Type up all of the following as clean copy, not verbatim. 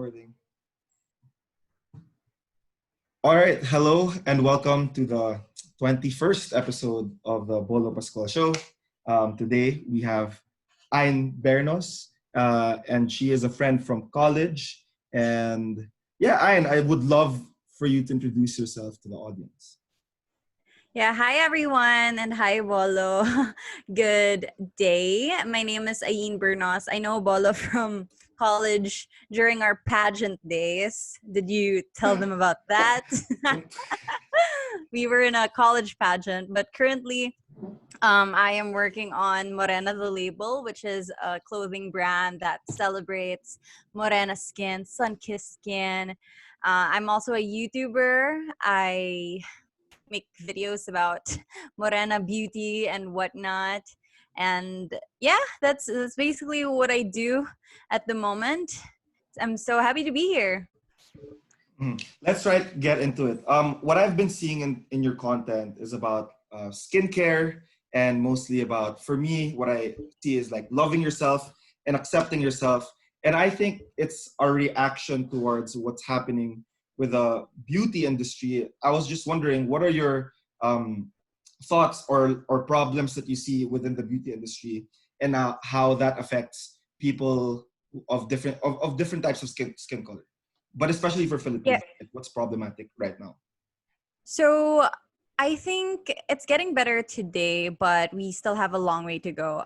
recording. All right, hello and welcome to the 21st episode of the Bolo Pascual show. Today we have Ayn Bernos, and she is a friend from college. And yeah, Ayn, I would love for you to introduce yourself to the audience. Yeah, hi everyone, and hi Bolo. Good day. My name is Ayn Bernos. I know Bolo from college during our pageant days. Did you tell them about that? We were in a college pageant, but currently I am working on Morena the Label, which is a clothing brand that celebrates Morena skin, sun-kissed skin. I'm also a YouTuber. I make videos about Morena beauty and whatnot. And yeah, that's basically what I do at the moment. I'm so happy to be here. Let's try to get into it. What I've been seeing in your content is about skincare and mostly about, for me, what I see is like loving yourself and accepting yourself. And I think it's a reaction towards what's happening with the beauty industry. I was just wondering, what are your thoughts or problems that you see within the beauty industry, and how that affects people of different types of skin color, but especially for Filipinos, like what's problematic right now? So I think it's getting better today, but we still have a long way to go.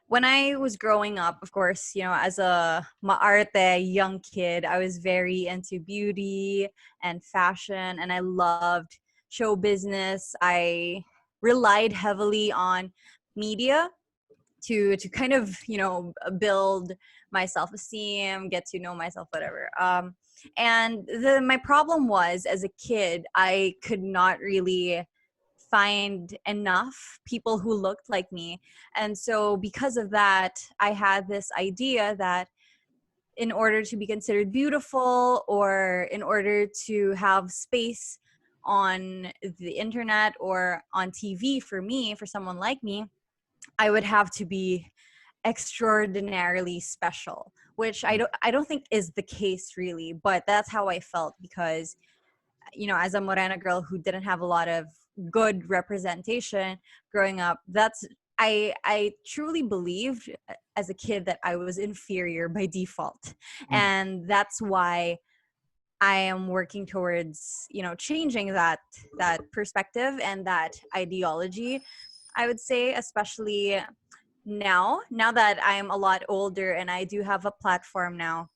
When I was growing up, of course, as a maarte young kid, I was very into beauty and fashion, and I loved show business. I relied heavily on media to kind of build my self-esteem, get to know myself, whatever. And my problem was, as a kid, I could not really find enough people who looked like me. And so because of that, I had this idea that in order to be considered beautiful, or in order to have space on the internet or on TV for me, for someone like me, I would have to be extraordinarily special, which I don't think is the case really, but that's how I felt because as a Morena girl who didn't have a lot of good representation growing up, I truly believed as a kid that I was inferior by default. And that's why I am working towards changing that perspective and that ideology. I would say, especially now that I'm a lot older and I do have a platform now,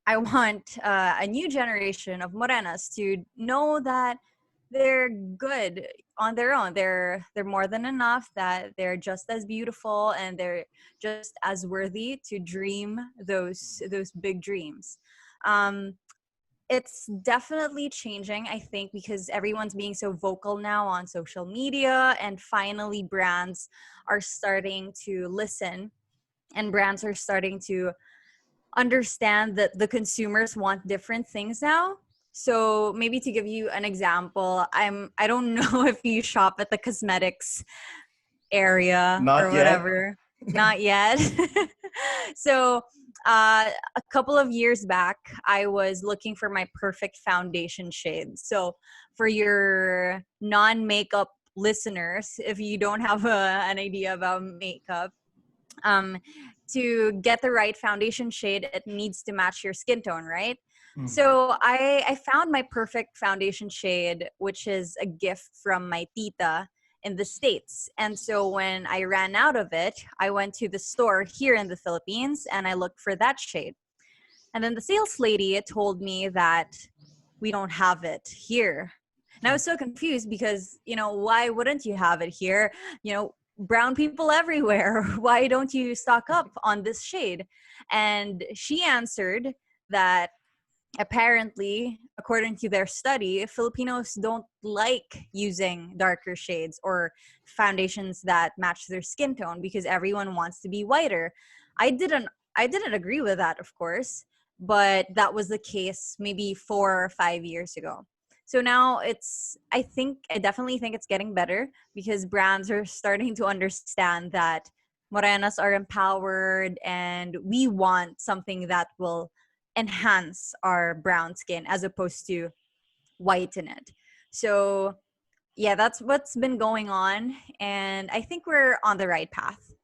I want a new generation of Morenas to know that they're good on their own. They're more than enough, that they're just as beautiful and they're just as worthy to dream those big dreams. It's definitely changing, I think, because everyone's being so vocal now on social media, and finally brands are starting to listen, and brands are starting to understand that the consumers want different things now. So maybe to give you an example, I don't know if you shop at the cosmetics area Not or yet. whatever. Not yet. So a couple of years back, I was looking for my perfect foundation shade. So for your non-makeup listeners, if you don't have an idea about makeup, um, to get the right foundation shade, it needs to match your skin tone, right? So I found my perfect foundation shade, which is a gift from my tita in the States. And so when I ran out of it, I went to the store here in the Philippines and I looked for that shade. And then the sales lady told me that we don't have it here. And I was so confused because, why wouldn't you have it here? Brown people everywhere. Why don't you stock up on this shade? And she answered that apparently, according to their study, Filipinos don't like using darker shades or foundations that match their skin tone because everyone wants to be whiter. I didn't agree with that, of course, but that was the case maybe 4 or 5 years ago. So now I definitely think it's getting better because brands are starting to understand that Morenas are empowered and we want something that will enhance our brown skin as opposed to whiten it. So yeah, that's what's been going on, and I think we're on the right path.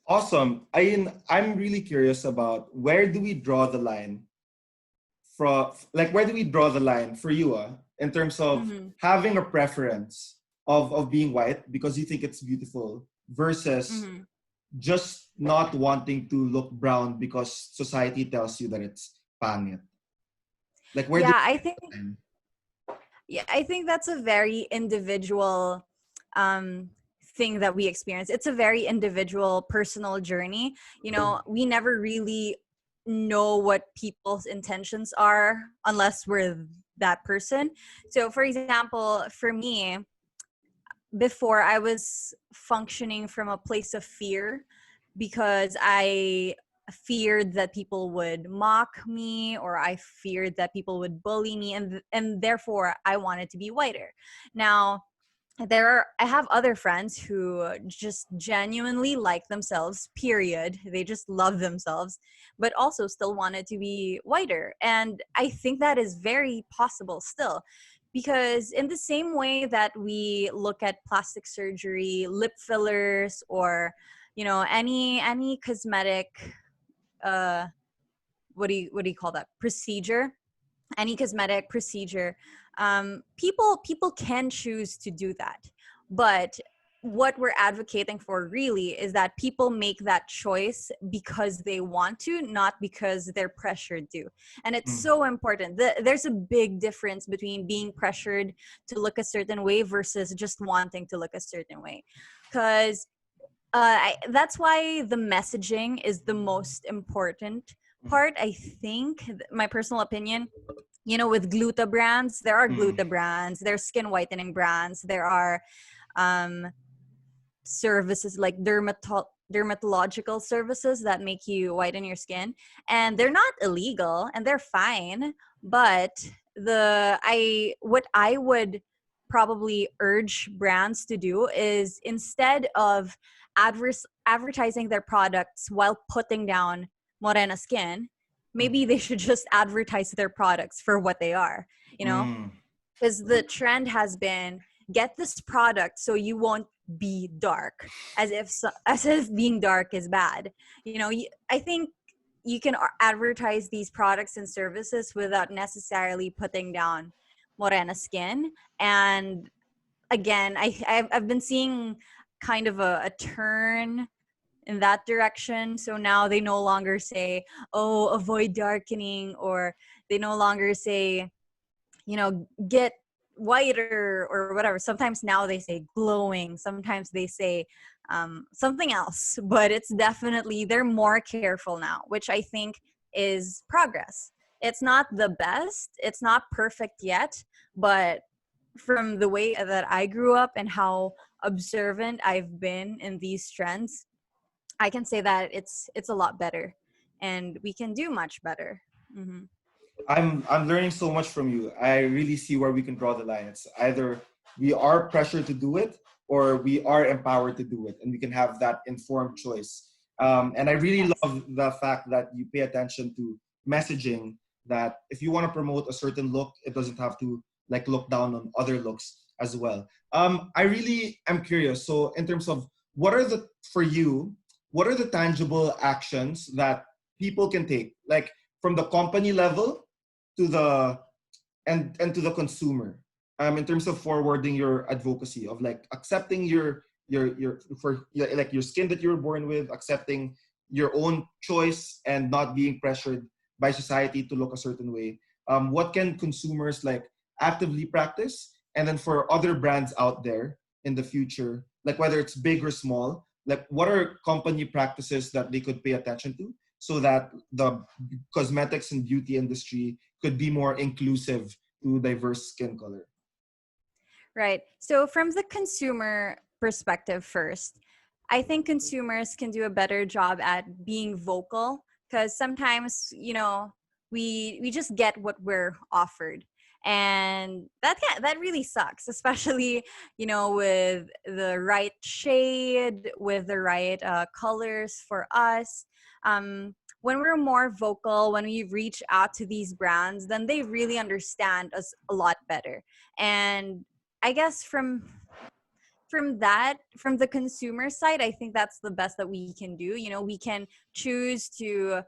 Awesome. I'm really curious about where do we draw the line from, like, where do we draw the line for you, in terms of Mm-hmm. having a preference of being white because you think it's beautiful versus Mm-hmm. just not wanting to look brown because society tells you that it's pangit. Like, where do Yeah, we I draw think the line? yeah, I think that's a very individual um, thing that we experience. It's a very individual, personal journey. You know, we never really know what people's intentions are unless we're that person. So, for example, for me, before I was functioning from a place of fear because I feared that people would mock me or I feared that people would bully me and therefore I wanted to be whiter. Now, I have other friends who just genuinely like themselves, period. They just love themselves, but also still wanted to be whiter. And I think that is very possible still. Because in the same way that we look at plastic surgery, lip fillers, or any cosmetic uh what do you call that procedure, any cosmetic procedure, people can choose to do that, but what we're advocating for really is that people make that choice because they want to, not because they're pressured to. And it's Mm. so important. There's a big difference between being pressured to look a certain way versus just wanting to look a certain way, because that's why the messaging is the most important part, I think. My personal opinion, with gluta brands, there are Mm. gluta brands, there are skin whitening brands, there are um, services like dermatological services that make you whiten your skin, and they're not illegal and they're fine. But what I would probably urge brands to do is, instead of advertising their products while putting down Morena skin, maybe they should just advertise their products for what they are, you know Mm. because the trend has been, get this product so you won't be dark, as if being dark is bad. I think you can advertise these products and services without necessarily putting down morena skin. And again, I've been seeing kind of a turn in that direction. So now they no longer say, oh, avoid darkening, or they no longer say, get whiter or whatever. Sometimes now they say glowing. Sometimes they say something else. But it's definitely, they're more careful now, which I think is progress. It's not the best. It's not perfect yet. But from the way that I grew up and how observant I've been in these trends, I can say that it's a lot better, and we can do much better. Hmm. I'm learning so much from you. I really see where we can draw the line. It's either we are pressured to do it or we are empowered to do it, and we can have that informed choice. And I really Yes. love the fact that you pay attention to messaging. That if you want to promote a certain look, it doesn't have to like look down on other looks as well. I really am curious. So in terms of what are the for you, what are the tangible actions that people can take, like from the company level to the and to the consumer, in terms of forwarding your advocacy of like accepting your for like your skin that you were born with, accepting your own choice and not being pressured by society to look a certain way. What can consumers like actively practice, and then for other brands out there in the future, like whether it's big or small, like what are company practices that they could pay attention to so that the cosmetics and beauty industry could be more inclusive to diverse skin color. Right. So, from the consumer perspective first, I think consumers can do a better job at being vocal, because sometimes, we just get what we're offered. And that really sucks, especially, with the right shade, with the right colors for us. when we're more vocal, when we reach out to these brands, then they really understand us a lot better. And I guess from the consumer side, I think that's the best that we can do. You know, we can choose to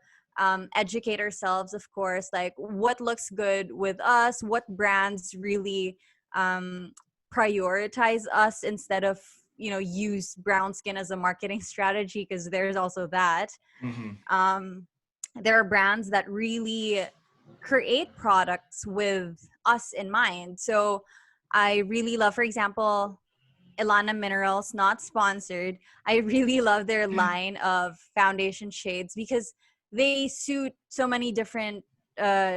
educate ourselves, of course, like what looks good with us, what brands really um, prioritize us instead of, you know, use brown skin as a marketing strategy, because there's also that. Mm-hmm. There are brands that really create products with us in mind. So I really love, for example, Ilana Minerals, not sponsored. I really love their line of foundation shades because they suit so many different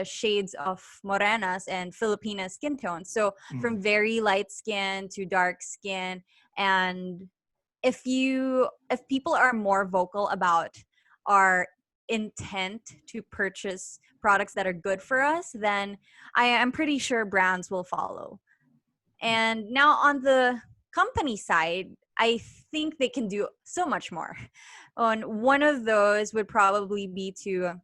shades of morenas and Filipina skin tones. So Mm-hmm. from very light skin to dark skin. And if people are more vocal about our intent to purchase products that are good for us, then I am pretty sure brands will follow. And now on the company side, I think they can do so much more. On one of those would probably be to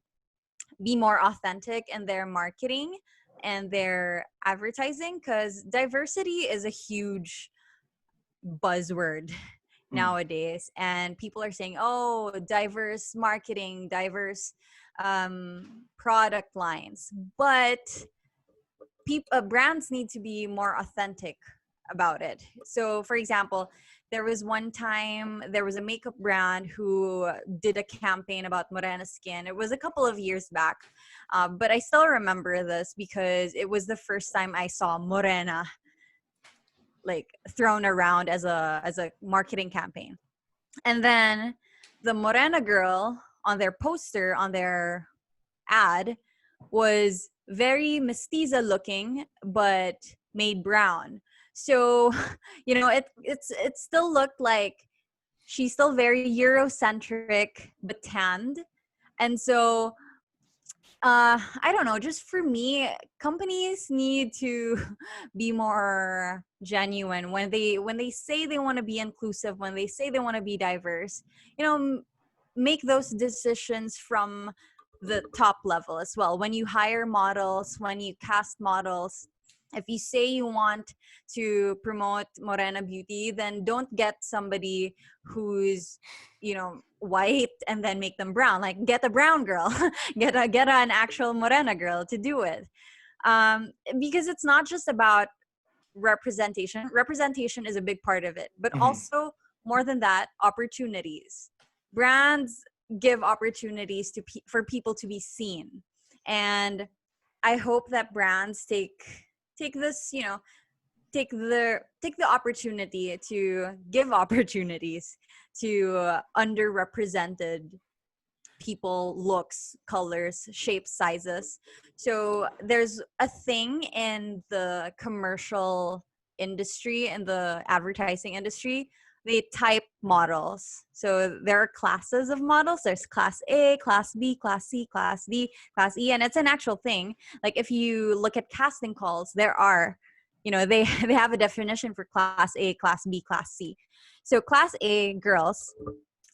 be more authentic in their marketing and their advertising, because diversity is a huge buzzword nowadays, and people are saying, oh, diverse marketing, diverse product lines, but brands need to be more authentic about it. So for example, there was one time there was a makeup brand who did a campaign about morena skin. It was a couple of years back, but I still remember this because it was the first time I saw morena like thrown around as a marketing campaign. And then the morena girl on their poster, on their ad, was very mestiza looking but made brown. So you know, it still looked like she's still very Eurocentric but tanned. And so I don't know, just for me, companies need to be more genuine when they say they want to be inclusive, when they say they want to be diverse. You know, make those decisions from the top level as well. When you hire models, when you cast models, if you say you want to promote morena beauty, then don't get somebody who's, you know, white and then make them brown. Like, get a brown girl, get an actual morena girl to do it. Because it's not just about representation is a big part of it, but Mm-hmm. also, more than that, opportunities. Brands give opportunities for people to be seen. And I hope that brands take this, you know, take the opportunity to give opportunities to underrepresented people, looks, colors, shapes, sizes. So there's a thing in the commercial industry, in the advertising industry, they type models. So there are classes of models. There's class A, class B, class C, class D, class E, and it's an actual thing. Like, if you look at casting calls, there are, you know, they they have a definition for class A, class B, class C. So class A girls,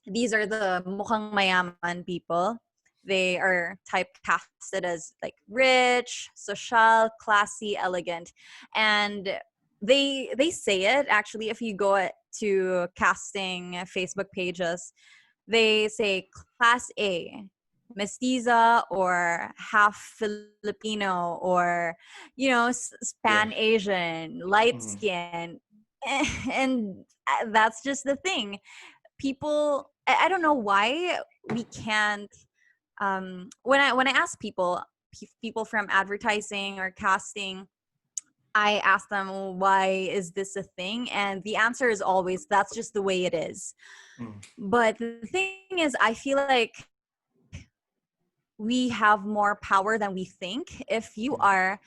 these are the mukhang mayaman people. They are typecasted as like rich, social, classy, elegant. And they say it actually. If you go to casting Facebook pages, they say class A, mestiza or half Filipino, or, you know, Yeah. Span Asian, light Mm-hmm. skin. And that's just the thing. People, I don't know why we can't, when I ask people, people from advertising or casting, I ask them, "Well, why is this a thing?" And the answer is always, that's just the way it is. But the thing is, I feel like we have more power than we think. If you are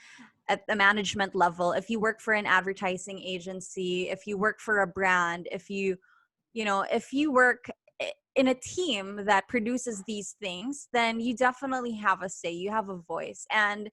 at the management level, if you work for an advertising agency, if you work for a brand, if you know, if you work in a team that produces these things, then you definitely have a say, you have a voice. And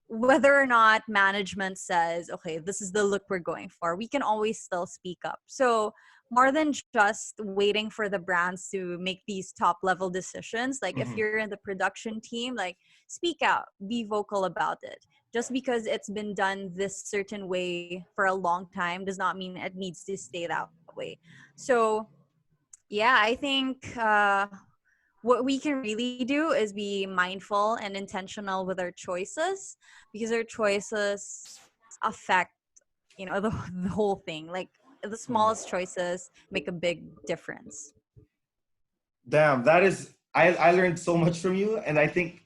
whether or not management says, okay, this is the look we're going for, we can always still speak up. So more than just waiting for the brands to make these top level decisions. Like if Mhm. you're in the production team, like speak out, be vocal about it. Just because it's been done this certain way for a long time does not mean it needs to stay that way. So yeah, I think what we can really do is be mindful and intentional with our choices, because our choices affect, the whole thing. Like the Mm. smallest choices make a big difference. Damn, that is I learned so much from you, and I think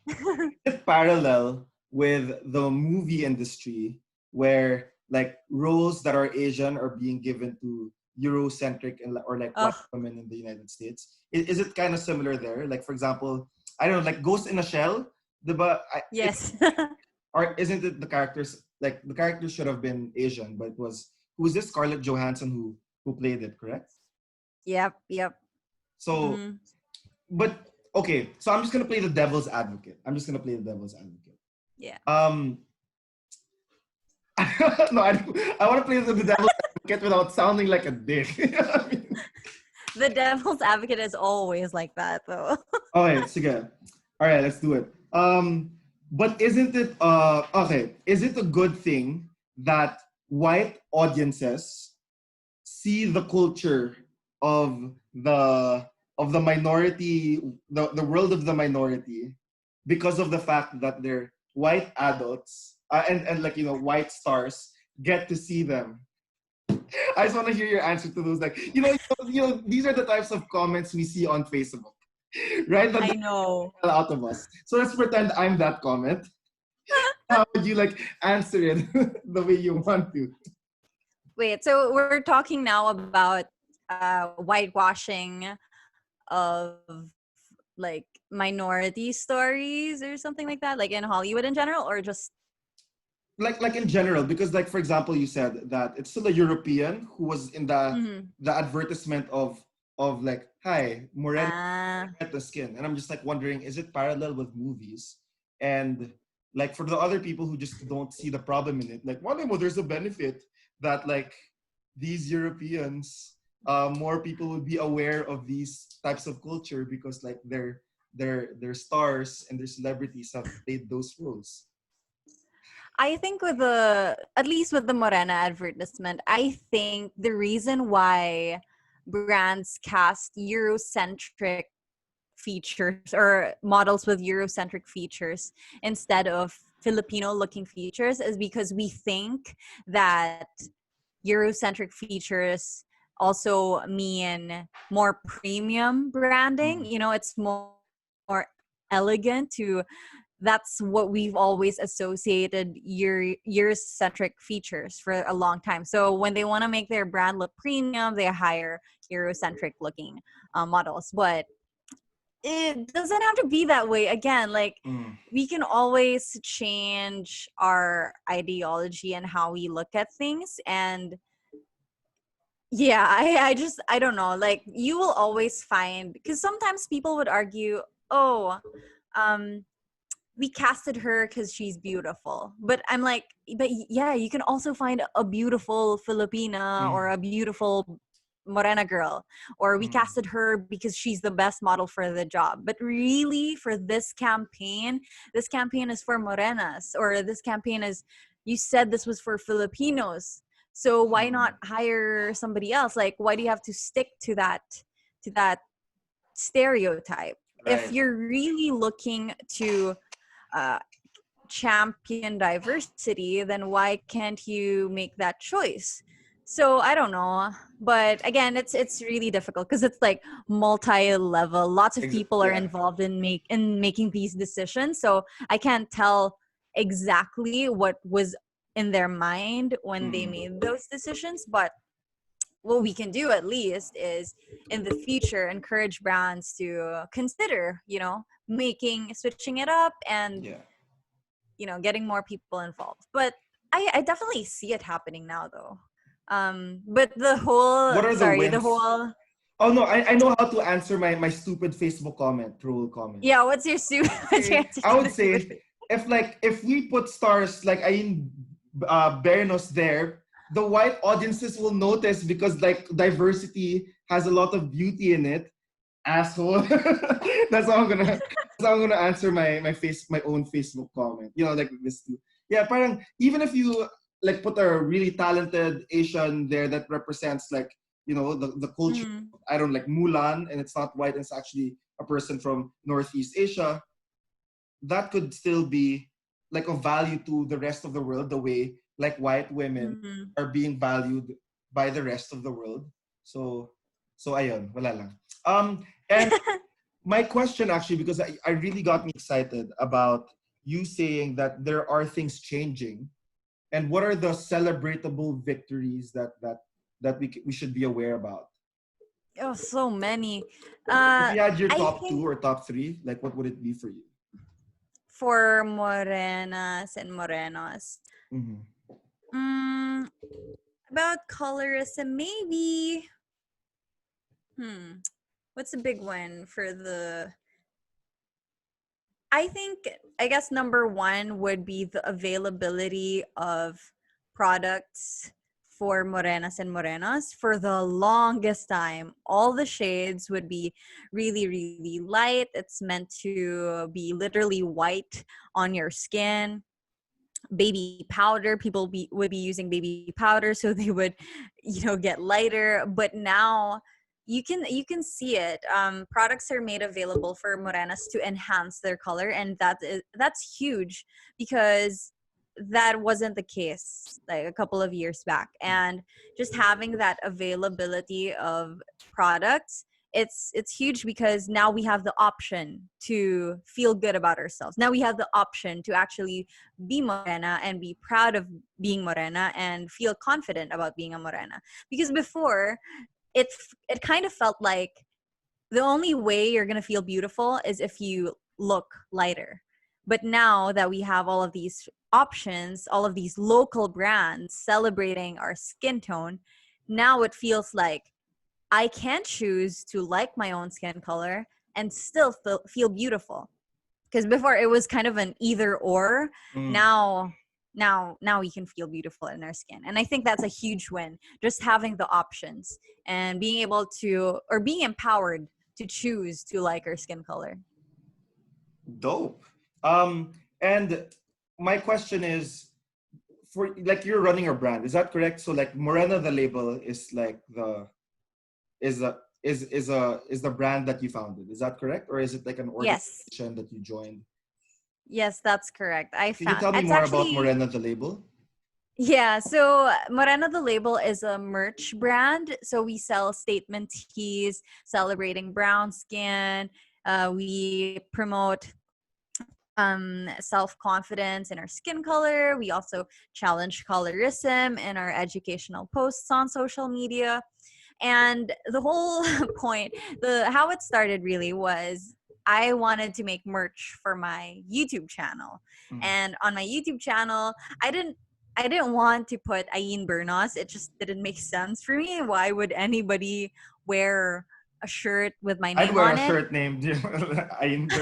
it's parallel with the movie industry where like roles that are Asian are being given to Eurocentric and or like white Oh, women in the United States. Is it kind of similar there? Like for example, I don't know, like Ghost in a Shell, but it yes. or isn't it the characters like the characters should have been Asian, but it was who's this Scarlett Johansson who played it, correct? Yep. So Hmm. but okay, so I'm just gonna play the devil's advocate. I'm just gonna play the devil's advocate. Yeah. Um, no, I want to play the devil's advocate without sounding like a dick. I mean, The devil's advocate is always like that, though. okay, sige. All right, let's do it. But isn't it okay? Is it a good thing that white audiences see the culture of the minority, the world of the minority, because of the fact that they're white adults and like white stars get to see them. I just want to hear your answer to those. Like these are the types of comments we see on Facebook, right? That I get know. the hell out of us. So let's pretend I'm that comment. How would you like answer it the way you want to? Wait, so we're talking now about whitewashing of like minority stories or something like that, like in Hollywood in general, or just Like in general, because like for example, you said that it's still a European who was in mhm. the advertisement of like, hi, Morena Ah, at the skin, and I'm just like wondering, is it parallel with movies? And like for the other people who just don't see the problem in it, like, well, there's a benefit that like these Europeans, more people would be aware of these types of culture because like their stars and their celebrities have played those roles. I think with at least with the Morena advertisement, I think the reason why brands cast Eurocentric features or models with Eurocentric features instead of Filipino looking features is because we think that Eurocentric features also mean more premium branding. Mm. It's more elegant to that's what we've always associated Eurocentric features for a long time. So when they want to make their brand look premium, they hire Eurocentric looking models. But it doesn't have to be that way. Again, like Mm. we can always change our ideology and how we look at things. And yeah, I don't know. Like you will always find, because sometimes people would argue, oh, um, we casted her because she's beautiful. But I'm like, but yeah, you can also find a beautiful Filipina or Mm. a beautiful Morena girl, or we Mm. casted her because she's the best model for the job. But really, for this campaign is for Morenas, or this campaign is, you said this was for Filipinos. So why Mm. not hire somebody else? Like, why do you have to stick to that stereotype? If Right. you're really looking to uh, champion diversity, then why can't you make that choice? So I don't know, but again, it's really difficult because it's like multi-level. Lots of people are Yeah. involved in making these decisions. So I can't tell exactly what was in their mind when they Mm. made those decisions, but what we can do at least is in the future encourage brands to consider, making switching it up and Yeah. getting more people involved. But I definitely see it happening now though. But the whole What are the sorry the wins? whole Oh no, I know how to answer my stupid Facebook troll comment. yeah, what's your answer I to would the stupid say if we put stars like Ayn Bernos there, the white audiences will notice because like diversity has a lot of beauty in it. Asshole. That's how I'm gonna answer my own Facebook comment. You know, like this too. Yeah, parang even if you like put a really talented Asian there that represents like, you know, the culture, Mm, I don't like Mulan, and it's not white, and it's actually a person from Northeast Asia, that could still be like of value to the rest of the world, the way like white women mm. are being valued by the rest of the world. So ayun, wala lang. And my question actually, because I really got me excited about you saying that there are things changing, and what are the celebratable victories that we should be aware about. Oh, so many. If you had your I top think two or top three, like what would it be for you? for morenas and morenos, Mm-hmm. mm, about colorism, maybe. What's a big one for the? I think, I guess number one would be the availability of products for morenas and morenos. For the longest time, all the shades would be really, really light. It's meant to be literally white on your skin. Baby powder, would be using baby powder so they would, get lighter. But now you can see it. Products are made available for morenas to enhance their color, and that's huge, because that wasn't the case like a couple of years back. And just having that availability of products, it's huge, because now we have the option to feel good about ourselves. Now we have the option to actually be morena and be proud of being morena and feel confident about being a morena. Because before, it kind of felt like the only way you're going to feel beautiful is if you look lighter. But now that we have all of these options, all of these local brands celebrating our skin tone, now it feels like I can choose to like my own skin color and still feel beautiful. Because before it was kind of an either or. Mm. Now we can feel beautiful in our skin, and I think that's a huge win, just having the options and being able to, or being empowered to choose to like our skin color. Dope. And my question is, for like you're running a brand, is that correct? So like Morena the label is like the is a is the brand that you founded. Is that correct? Or is it like an Yes, organization that you joined? yes, that's correct. I Can you found tell me it's more about actually, Morena the label? yeah, so Morena the Label is a merch brand. So we sell statement tees celebrating brown skin. We promote self-confidence in our skin color. We also challenge colorism in our educational posts on social media. And the whole point, the how it started really was, I wanted to make merch for my YouTube channel. Mm. And on my YouTube channel, I didn't want to put Ayn Bernos. It just didn't make sense for me. Why would anybody wear a shirt with my I'd name wear a on it? shirt named Ayn,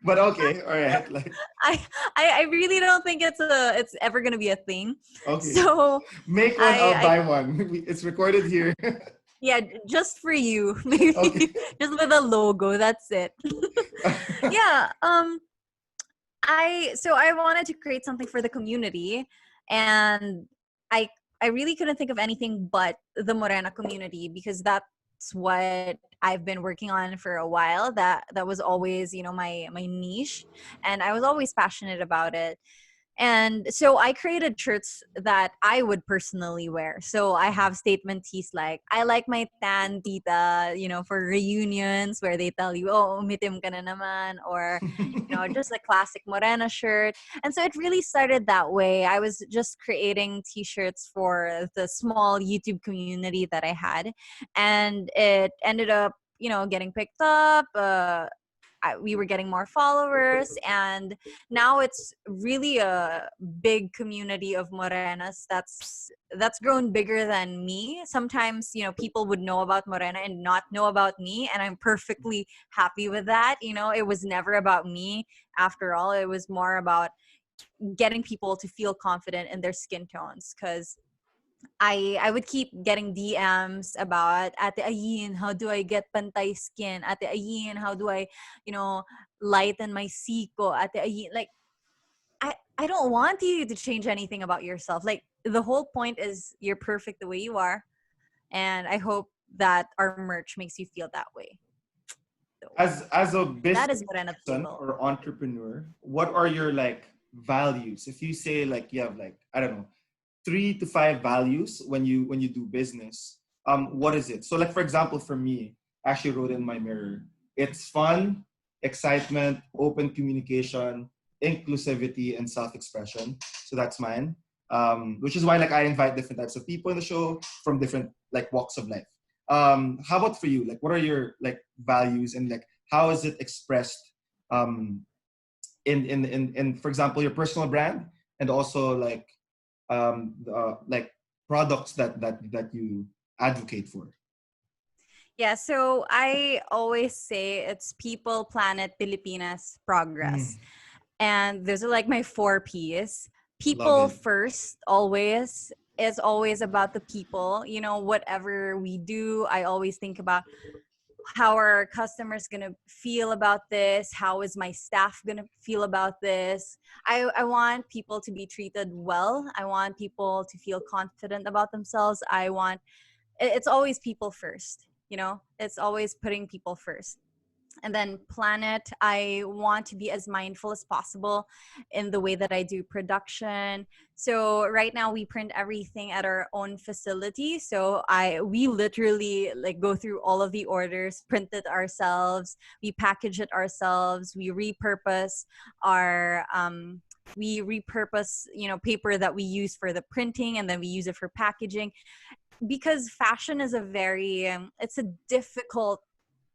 but okay, all right, like I, I really don't think it's ever gonna be a thing. okay, So make one, I'll I buy one. It's recorded here. yeah, just for you, maybe Okay. just with a logo. That's it. Yeah. I wanted to create something for the community, and I I really couldn't think of anything but the Morena community, because that's what I've been working on for a while. That was always, my niche, and I was always passionate about it. And so I created shirts that I would personally wear. So I have statement tees like, I like my tan, tita, for reunions where they tell you, oh, umitim ka na naman, or, just a classic Morena shirt. And so it really started that way. I was just creating t-shirts for the small YouTube community that I had. And it ended up, getting picked up. We were getting more followers, and now it's really a big community of morenas that's grown bigger than me. Sometimes, people would know about morena and not know about me, and I'm perfectly happy with that. It was never about me. After all, it was more about getting people to feel confident in their skin tones, because I would keep getting DMs about Ate Ayin, how do I get pantay skin? Ate Ayin, how do I, lighten my siko? Ate Ayin, like I don't want you to change anything about yourself. Like the whole point is you're perfect the way you are, and I hope that our merch makes you feel that way. So As a that business is Morena person people. or entrepreneur, what are your like values? If you say like you have like, I don't know, 3 to 5 values when you do business, what is it? So like for example, for me, I actually wrote in my mirror, it's fun, excitement, open communication, inclusivity, and self-expression. So that's mine. Which is why like I invite different types of people in the show from different like walks of life. How about for you? Like, what are your like values, and like how is it expressed um, in for example your personal brand, and also like products that you advocate for? Yeah, so I always say it's people, planet, Pilipinas, progress. Mm, And those are like my 4 P's. love People it. first, always. It's always about the people. Whatever we do, I always think about how are our customers going to feel about this? How is my staff going to feel about this? I want people to be treated well. I want people to feel confident about themselves. It's always people first. It's always putting people first. And then planet, I want to be as mindful as possible in the way that I do production. So right now we print everything at our own facility, so we literally like go through all of the orders, print it ourselves, we package it ourselves, we repurpose paper that we use for the printing, and then we use it for packaging, because fashion is it's a difficult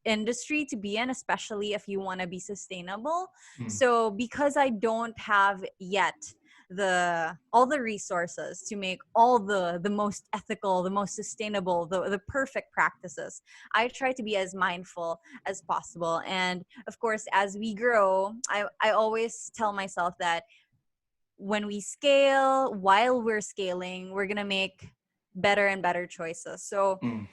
industry to be in, especially if you want to be sustainable. Mm, So because I don't have yet all the resources to make all the most ethical, the most sustainable, the perfect practices, I try to be as mindful as possible. And of course, as we grow, I always tell myself that when we scale, while we're scaling, we're gonna make better and better choices. So mm,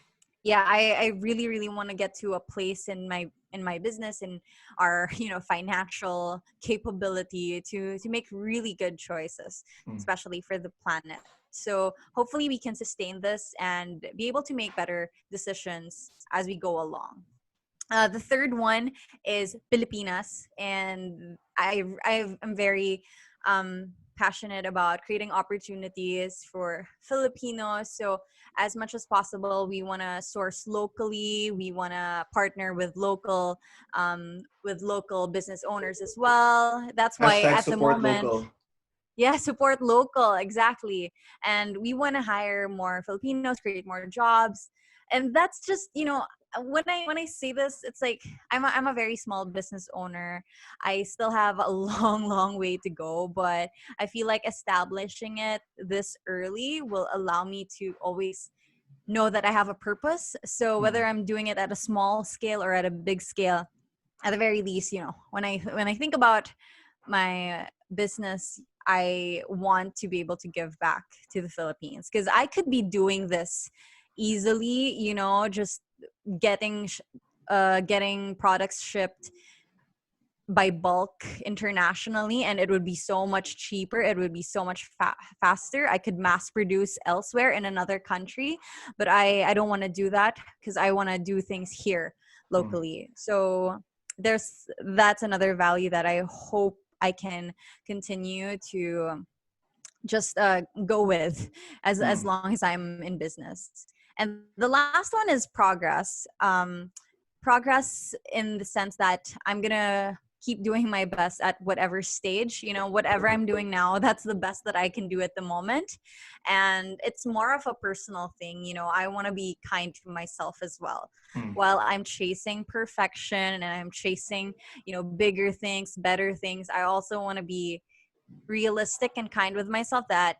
yeah, I really really want to get to a place in my business and our financial capability to make really good choices, mm. especially for the planet. So hopefully we can sustain this and be able to make better decisions as we go along. The third one is Filipinas, and I'm very passionate about creating opportunities for Filipinos. So as much as possible, we want to source locally. We want to partner with local business owners as well. That's why Hashtag at the support moment, local. yeah, support local, exactly. And we want to hire more Filipinos, create more jobs. And that's just, when I say this, it's like I'm a very small business owner. I still have a long, long way to go, but I feel like establishing it this early will allow me to always know that I have a purpose. So whether Mm, I'm doing it at a small scale or at a big scale, at the very least, when I think about my business, I want to be able to give back to the Philippines, because I could be doing this easily, just getting products shipped by bulk internationally, and it would be so much cheaper, it would be so much faster. I could mass produce elsewhere in another country, but I don't want to do that, because I want to do things here mm, locally. So that's another value that I hope I can continue to just go with as mm, long as I'm in business. And the last one is progress. Progress in the sense that I'm gonna keep doing my best at whatever stage, whatever I'm doing now, that's the best that I can do at the moment. And it's more of a personal thing. I want to be kind to myself as well. mm, While I'm chasing perfection and I'm chasing, bigger things, better things, I also want to be realistic and kind with myself, that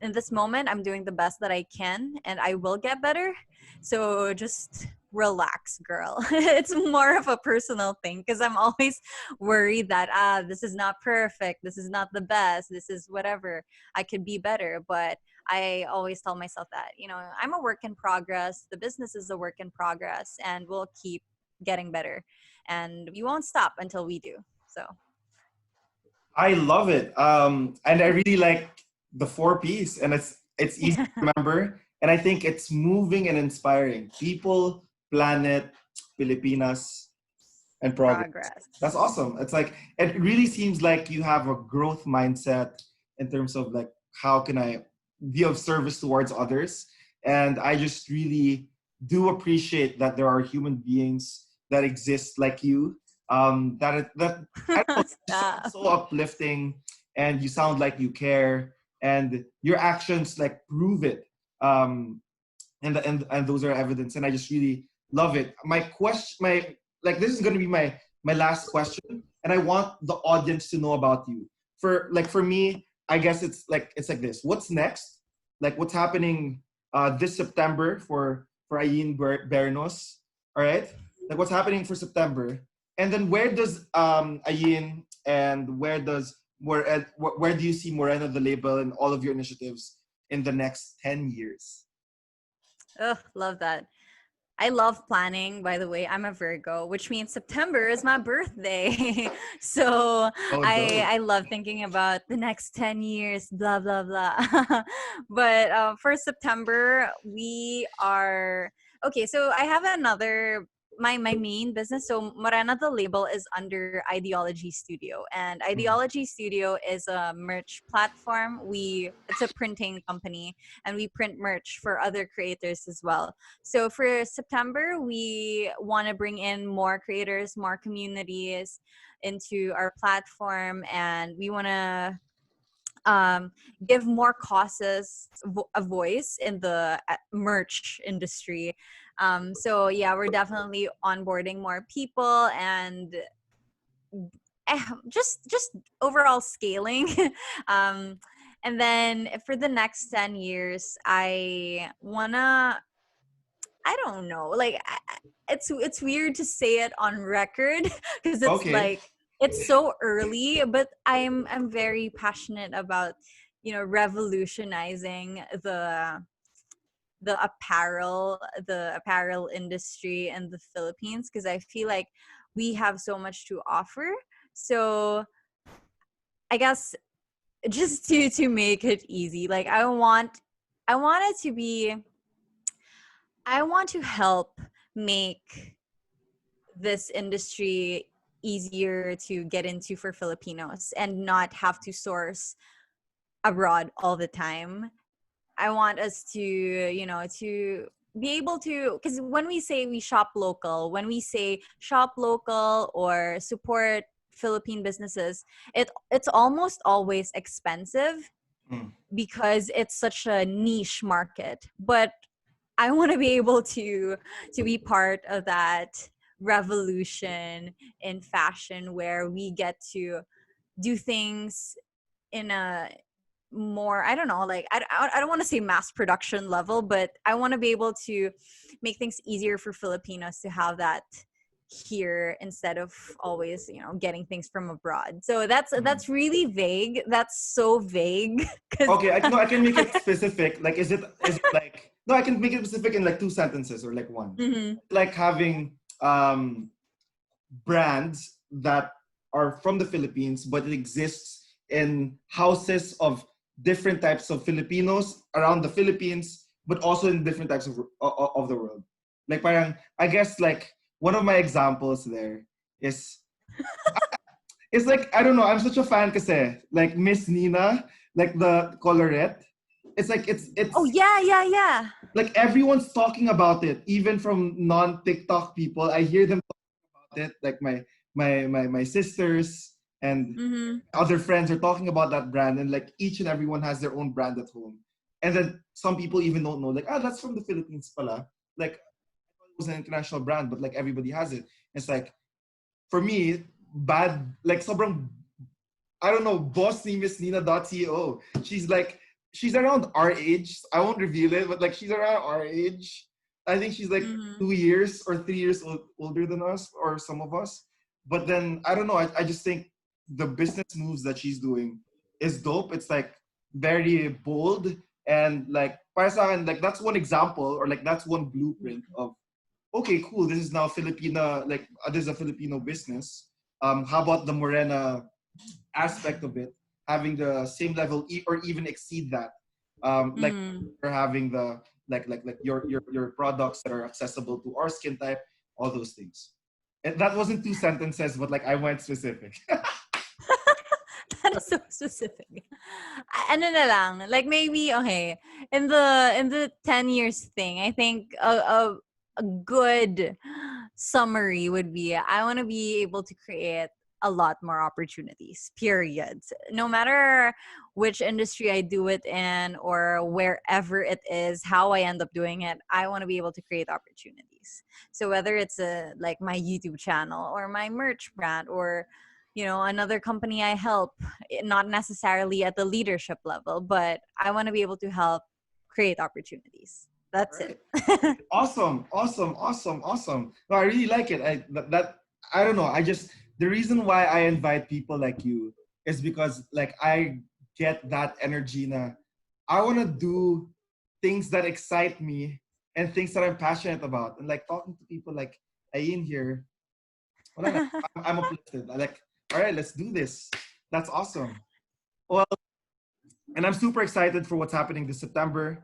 in this moment I'm doing the best that I can, and I will get better. So just relax, girl. It's more of a personal thing because I'm always worried that this is not perfect, this is not the best, this is whatever, I could be better. But I always tell myself that, I'm a work in progress, the business is a work in progress, and we'll keep getting better, and we won't stop until we do. So I love it. And I really like the 4 Ps, and it's easy to remember. And I think it's moving and inspiring. People, planet, Pilipinas, and progress. That's progress. awesome. It's like it really seems like you have a growth mindset in terms of like how can I be of service towards others. And I just really do appreciate that there are human beings that exist like you. That I don't know, Stop. so uplifting, and you sound like you care, and your actions like prove it. And those are evidence, and I just really love it. My question, my like this is going to be my last question, and I want the audience to know about you. For me, I guess it's like this. What's next? Like what's happening this September for Ayin Bernos? All right, like what's happening for September, and then where does Ayin and where do you see Morena the label and all of your initiatives in the next 10 years? Ugh, love that. I love planning, by the way. I'm a Virgo, which means September is my birthday. So Oh, I dope. love thinking about the next 10 years, blah, blah, blah. But for September, we are okay. So I have my main business. So Morena the label is under Ideology Studio, and Mm. Ideology Studio is a merch platform. It's a printing company, and we print merch for other creators as well. So for September, we want to bring in more creators, more communities into our platform, and we want to um, give more causes a voice in the merch industry. So yeah, we're definitely onboarding more people and just overall scaling. um, and then for the next 10 years, I don't know. Like it's weird to say it on record because it's Okay. like it's so early, but I'm very passionate about, revolutionizing the apparel industry in the Philippines, because I feel like we have so much to offer. So I guess just to make it easy, like I want it to be I want to help make this industry easier to get into for Filipinos and not have to source abroad all the time. I want us to be able to, because when we say we shop local, when we say shop local or support Philippine businesses, it's almost always expensive Mm. because it's such a niche market. But I want to be able to be part of that revolution in fashion where we get to do things in a more, I don't know, like I don't want to say mass production level, but I want to be able to make things easier for Filipinos to have that here instead of always getting things from abroad. So Mm. that's really vague. That's so vague because Okay, no, I can make it specific. Like, is it like no? I can make it specific in like 2 sentences or like one. Like having brands that are from the Philippines, but it exists in houses of different types of Filipinos around the Philippines, but also in different types of the world. Like, parang, I guess like one of my examples there is it's like I don't know. I'm such a fan kasi like Miss Nina, like the colorette. It's like oh it's yeah, yeah, yeah. like everyone's talking about it, even from non-TikTok people. I hear them talk about it. Like my sisters and Mm-hmm. other friends are talking about that brand, and like each and everyone has their own brand at home. And then some people even don't know, like, that's from the Philippines, pala. Like it was an international brand, but like everybody has it. It's like for me, bad like sobrang I don't know, boss ni Miss Nina.co. She's around our age. I won't reveal it, but like she's around our age. I think she's like Mm-hmm. 2 years or 3 years older than us, or some of us. But then I don't know. I just think the business moves that she's doing is dope. It's like very bold, and like para sa akin, like that's one example, or like that's one blueprint of, okay, cool. This is now Filipina, like this is a Filipino business. How about the Morena aspect of it, having the same level or even exceed that? Like Mm. you're having the like your products that are accessible to our skin type, all those things. And that wasn't 2 sentences, but like I went specific. That is so specific. Ano na lang, like maybe okay, in the 10 years thing, I think a good summary would be I want to be able to create a lot more opportunities. Period. No matter which industry I do it in or wherever it is, how I end up doing it, I want to be able to create opportunities. So whether it's like my YouTube channel or my merch brand or another company I help, not necessarily at the leadership level, but I want to be able to help create opportunities. That's it. Right. Awesome, awesome, awesome, awesome. No, I really like it. That I don't know. I just, the reason why I invite people like you is because like I get that energy na I want to do things that excite me and things that I'm passionate about. And like talking to people like Ayn here, wala na, I'm uplifted. I like, all right, let's do this. That's awesome. Well, and I'm super excited for what's happening this September.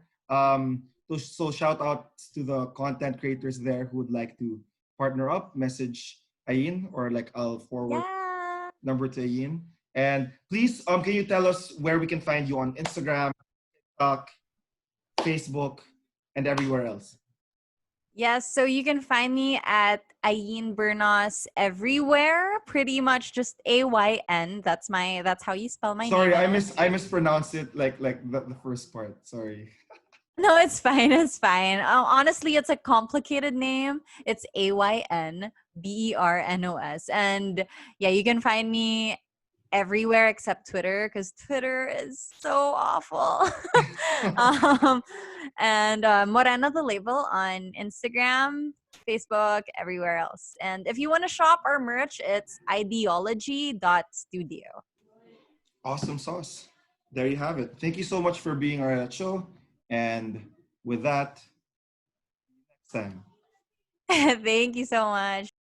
So shout out to the content creators there who would like to partner up. Message Ayin, or like I'll forward Yeah. number to Ayin. And please, can you tell us where we can find you on Instagram, TikTok, Facebook, and everywhere else? Yes, so you can find me at Ayin Bernos everywhere. Pretty much just AYN. That's how you spell my name Sorry, on I Instagram. mispronounced it like the first part. Sorry. No, it's fine. It's fine. Honestly, it's a complicated name. It's AYNBERNOS. And yeah, you can find me everywhere except Twitter because Twitter is so awful. um, and Morena the label on Instagram, Facebook, everywhere else. And if you want to shop our merch, it's ideology.studio. Awesome sauce. There you have it. Thank you so much for being our show. And with that, next time. Thank you so much.